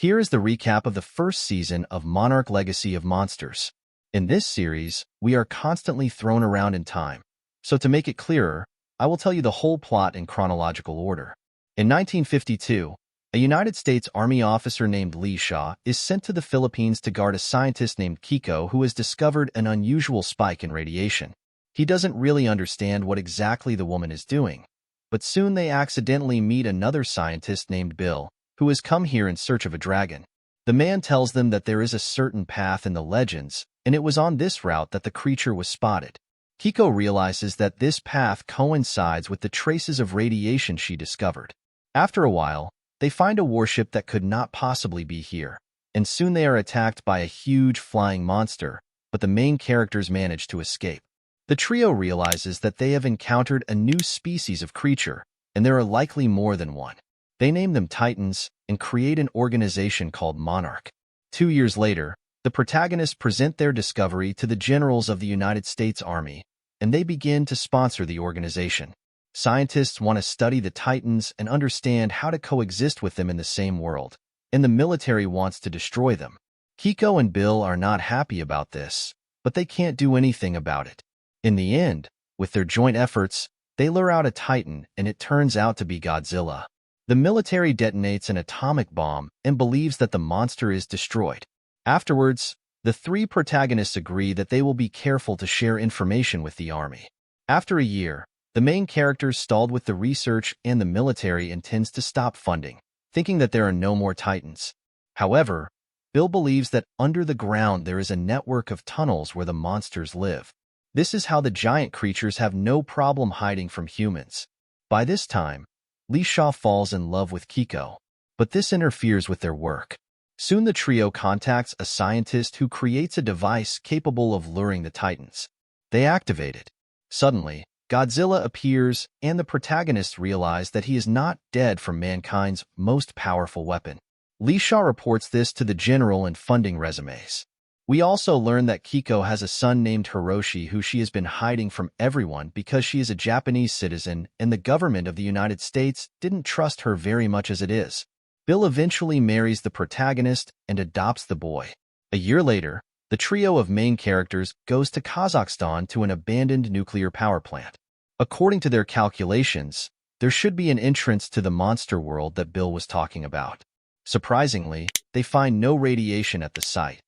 Here is the recap of the first season of Monarch Legacy of Monsters. In this series, we are constantly thrown around in time. So to make it clearer, I will tell you the whole plot in chronological order. In 1952, a United States Army officer named Lee Shaw is sent to the Philippines to guard a scientist named Kiko who has discovered an unusual spike in radiation. He doesn't really understand what exactly the woman is doing, but soon they accidentally meet another scientist named Bill, who has come here in search of a dragon. The man tells them that there is a certain path in the legends, and it was on this route that the creature was spotted. Kiko realizes that this path coincides with the traces of radiation she discovered. After a while, they find a warship that could not possibly be here, and soon they are attacked by a huge flying monster, but the main characters manage to escape. The trio realizes that they have encountered a new species of creature, and there are likely more than one. They name them Titans and create an organization called Monarch. 2 years later, the protagonists present their discovery to the generals of the United States Army, and they begin to sponsor the organization. Scientists want to study the Titans and understand how to coexist with them in the same world, and the military wants to destroy them. Kiko and Bill are not happy about this, but they can't do anything about it. In the end, with their joint efforts, they lure out a Titan, and it turns out to be Godzilla. The military detonates an atomic bomb and believes that the monster is destroyed. Afterwards, the three protagonists agree that they will be careful to share information with the army. After a year, the main characters stalled with the research and the military intends to stop funding, thinking that there are no more Titans. However, Bill believes that under the ground there is a network of tunnels where the monsters live. This is how the giant creatures have no problem hiding from humans. By this time, Lee Shaw falls in love with Kiko, but this interferes with their work. Soon the trio contacts a scientist who creates a device capable of luring the Titans. They activate it. Suddenly, Godzilla appears, and the protagonists realize that he is not dead from mankind's most powerful weapon. Lee Shaw reports this to the general in funding resumes. We also learn that Kiko has a son named Hiroshi who she has been hiding from everyone because she is a Japanese citizen and the government of the United States didn't trust her very much as it is. Bill eventually marries the protagonist and adopts the boy. A year later, the trio of main characters goes to Kazakhstan to an abandoned nuclear power plant. According to their calculations, there should be an entrance to the monster world that Bill was talking about. Surprisingly, they find no radiation at the site.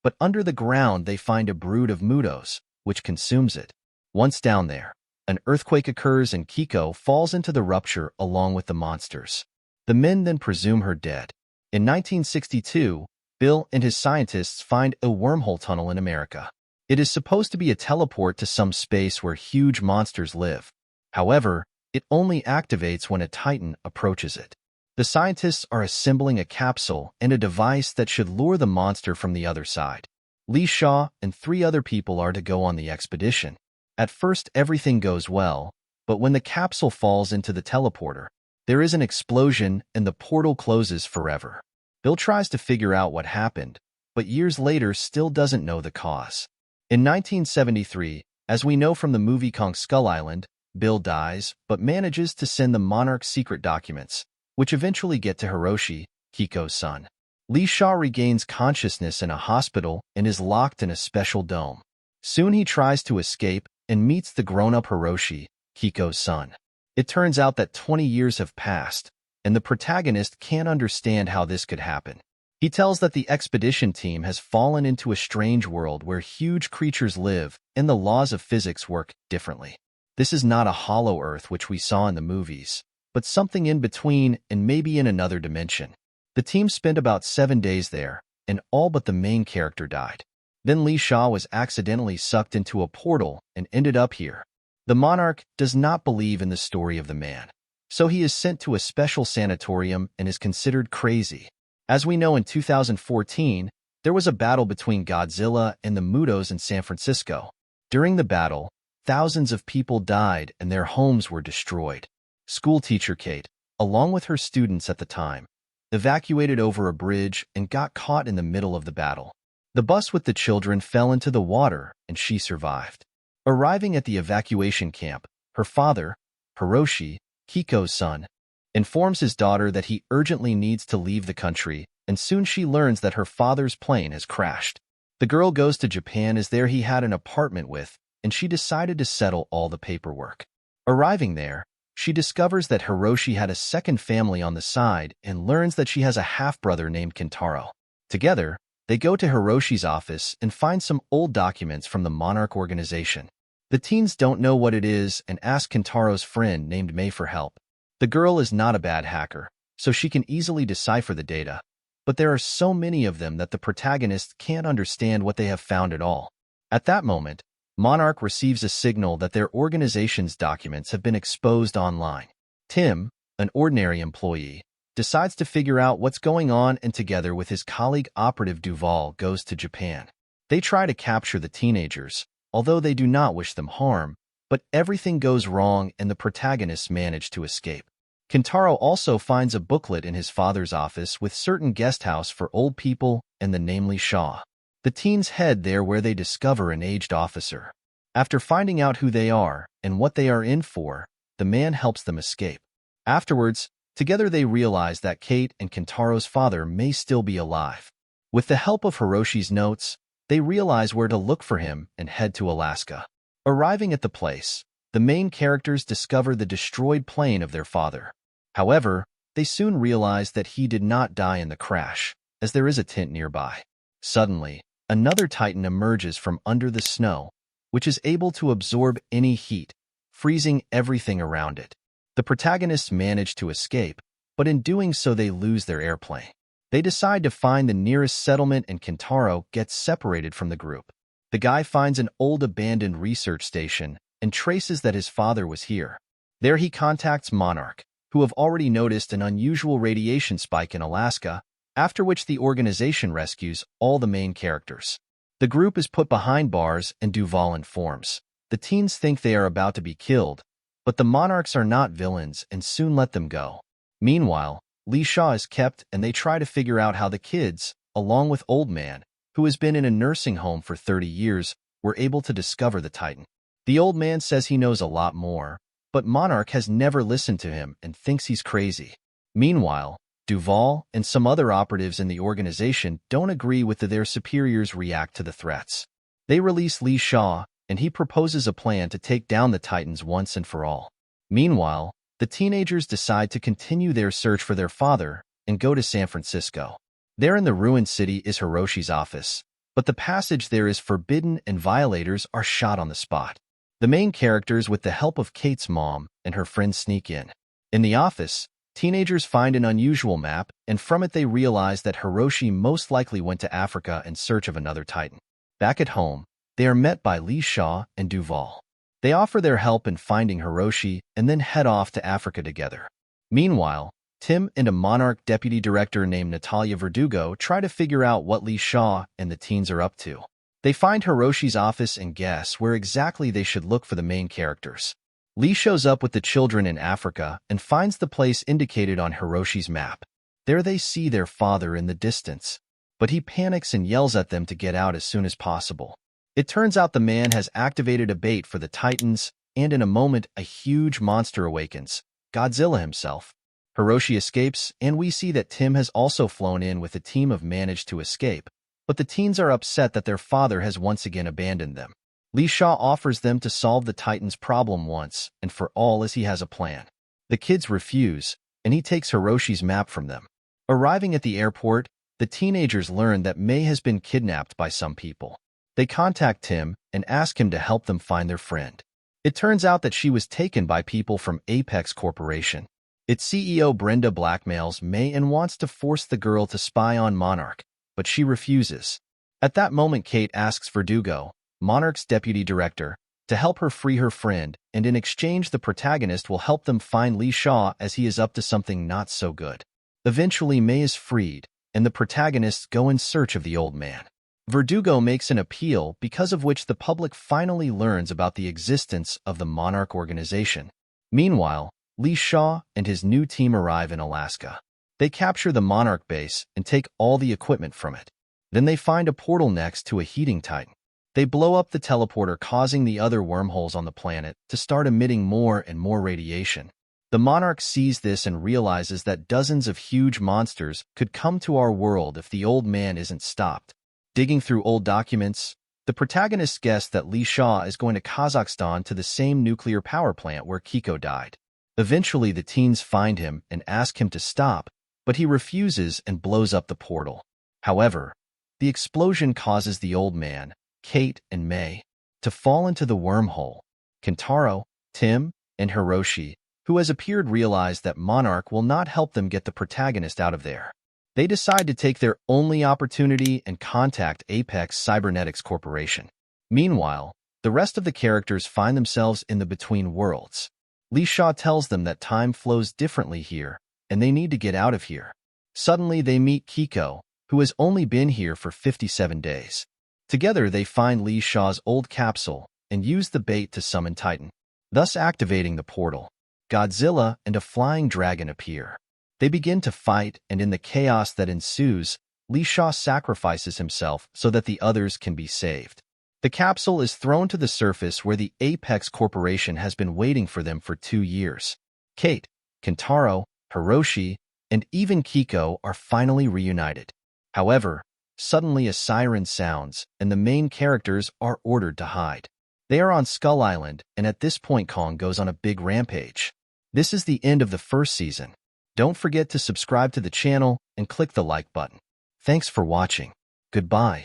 But under the ground they find a brood of mutos, which consumes it. Once down there, an earthquake occurs and Kiko falls into the rupture along with the monsters. The men then presume her dead. In 1962, Bill and his scientists find a wormhole tunnel in America. It is supposed to be a teleport to some space where huge monsters live. However, it only activates when a Titan approaches it. The scientists are assembling a capsule and a device that should lure the monster from the other side. Lee Shaw and 3 other people are to go on the expedition. At first, everything goes well, but when the capsule falls into the teleporter, there is an explosion and the portal closes forever. Bill tries to figure out what happened, but years later still doesn't know the cause. In 1973, as we know from the movie Kong Skull Island, Bill dies but manages to send the Monarch secret documents, which eventually get to Hiroshi, Kiko's son. Lee Shaw regains consciousness in a hospital and is locked in a special dome. Soon he tries to escape and meets the grown-up Hiroshi, Kiko's son. It turns out that 20 years have passed, and the protagonist can't understand how this could happen. He tells that the expedition team has fallen into a strange world where huge creatures live and the laws of physics work differently. This is not a hollow Earth which we saw in the movies, but something in between and maybe in another dimension. The team spent about 7 days there, and all but the main character died. Then Lee Shaw was accidentally sucked into a portal and ended up here. The Monarch does not believe in the story of the man, so he is sent to a special sanatorium and is considered crazy. As we know, in 2014, there was a battle between Godzilla and the Mutos in San Francisco. During the battle, thousands of people died and their homes were destroyed. Schoolteacher Kate, along with her students at the time, evacuated over a bridge and got caught in the middle of the battle. The bus with the children fell into the water and she survived. Arriving at the evacuation camp, her father, Hiroshi, Kiko's son, informs his daughter that he urgently needs to leave the country and soon she learns that her father's plane has crashed. The girl goes to Japan as there he had an apartment with, and she decided to settle all the paperwork. Arriving there, she discovers that Hiroshi had a second family on the side and learns that she has a half-brother named Kentaro. Together, they go to Hiroshi's office and find some old documents from the Monarch organization. The teens don't know what it is and ask Kentaro's friend named Mei for help. The girl is not a bad hacker, so she can easily decipher the data, but there are so many of them that the protagonists can't understand what they have found at all. At that moment, Monarch receives a signal that their organization's documents have been exposed online. Tim, an ordinary employee, decides to figure out what's going on and together with his colleague operative Duval goes to Japan. They try to capture the teenagers, although they do not wish them harm, but everything goes wrong and the protagonists manage to escape. Kentaro also finds a booklet in his father's office with certain guest house for old people and the namely Shaw. The teens head there where they discover an aged officer. After finding out who they are and what they are in for, the man helps them escape. Afterwards, together they realize that Kate and Kentaro's father may still be alive. With the help of Hiroshi's notes, they realize where to look for him and head to Alaska. Arriving at the place, the main characters discover the destroyed plane of their father. However, they soon realize that he did not die in the crash, as there is a tent nearby. Suddenly, another Titan emerges from under the snow, which is able to absorb any heat, freezing everything around it. The protagonists manage to escape, but in doing so they lose their airplane. They decide to find the nearest settlement and Kentaro gets separated from the group. The guy finds an old abandoned research station and traces that his father was here. There he contacts Monarch, who have already noticed an unusual radiation spike in Alaska, after which the organization rescues all the main characters. The group is put behind bars and Duval informs. The teens think they are about to be killed, but the Monarchs are not villains and soon let them go. Meanwhile, Lee Shaw is kept and they try to figure out how the kids, along with Old Man, who has been in a nursing home for 30 years, were able to discover the Titan. The old man says he knows a lot more, but Monarch has never listened to him and thinks he's crazy. Meanwhile, Duval and some other operatives in the organization don't agree with their superiors react to the threats. They release Lee Shaw, and he proposes a plan to take down the Titans once and for all. Meanwhile, the teenagers decide to continue their search for their father and go to San Francisco. There in the ruined city is Hiroshi's office, but the passage there is forbidden and violators are shot on the spot. The main characters, with the help of Kate's mom and her friends, sneak in. In the office, teenagers find an unusual map, and from it they realize that Hiroshi most likely went to Africa in search of another Titan. Back at home, they are met by Lee Shaw and Duval. They offer their help in finding Hiroshi and then head off to Africa together. Meanwhile, Tim and a Monarch deputy director named Natalia Verdugo try to figure out what Lee Shaw and the teens are up to. They find Hiroshi's office and guess where exactly they should look for the main characters. Lee shows up with the children in Africa and finds the place indicated on Hiroshi's map. There they see their father in the distance, but he panics and yells at them to get out as soon as possible. It turns out the man has activated a bait for the Titans, and in a moment a huge monster awakens, Godzilla himself. Hiroshi escapes, and we see that Tim has also flown in with a team of managed to escape, but the teens are upset that their father has once again abandoned them. Lee Shaw offers them to solve the Titans' problem once and for all as he has a plan. The kids refuse, and he takes Hiroshi's map from them. Arriving at the airport, the teenagers learn that Mei has been kidnapped by some people. They contact Tim and ask him to help them find their friend. It turns out that she was taken by people from Apex Corporation. Its CEO Brenda blackmails Mei and wants to force the girl to spy on Monarch, but she refuses. At that moment, Kate asks Verdugo, Monarch's deputy director, to help her free her friend, and in exchange the protagonist will help them find Lee Shaw as he is up to something not so good. Eventually, Mei is freed, and the protagonists go in search of the old man. Verdugo makes an appeal because of which the public finally learns about the existence of the Monarch organization. Meanwhile, Lee Shaw and his new team arrive in Alaska. They capture the Monarch base and take all the equipment from it. Then they find a portal next to a heating titan. They blow up the teleporter, causing the other wormholes on the planet to start emitting more and more radiation. The Monarch sees this and realizes that dozens of huge monsters could come to our world if the old man isn't stopped. Digging through old documents, the protagonist guessed that Li Sha is going to Kazakhstan to the same nuclear power plant where Kiko died. Eventually, the teens find him and ask him to stop, but he refuses and blows up the portal. However, the explosion causes the old man, Kate, and May to fall into the wormhole. Kentaro, Tim, and Hiroshi, who has appeared, realize that Monarch will not help them get the protagonist out of there. They decide to take their only opportunity and contact Apex Cybernetics Corporation. Meanwhile, the rest of the characters find themselves in the Between Worlds. Li Sha tells them that time flows differently here, and they need to get out of here. Suddenly, they meet Kiko, who has only been here for 57 days. Together, they find Li Sha's old capsule and use the bait to summon Titan, thus activating the portal. Godzilla and a flying dragon appear. They begin to fight, and in the chaos that ensues, Li Sha sacrifices himself so that the others can be saved. The capsule is thrown to the surface where the Apex Corporation has been waiting for them for 2 years. Kate, Kentaro, Hiroshi, and even Kiko are finally reunited. However, suddenly a siren sounds, and the main characters are ordered to hide. They are on Skull Island, and at this point Kong goes on a big rampage. This is the end of the first season. Don't forget to subscribe to the channel and click the like button. Thanks for watching. Goodbye.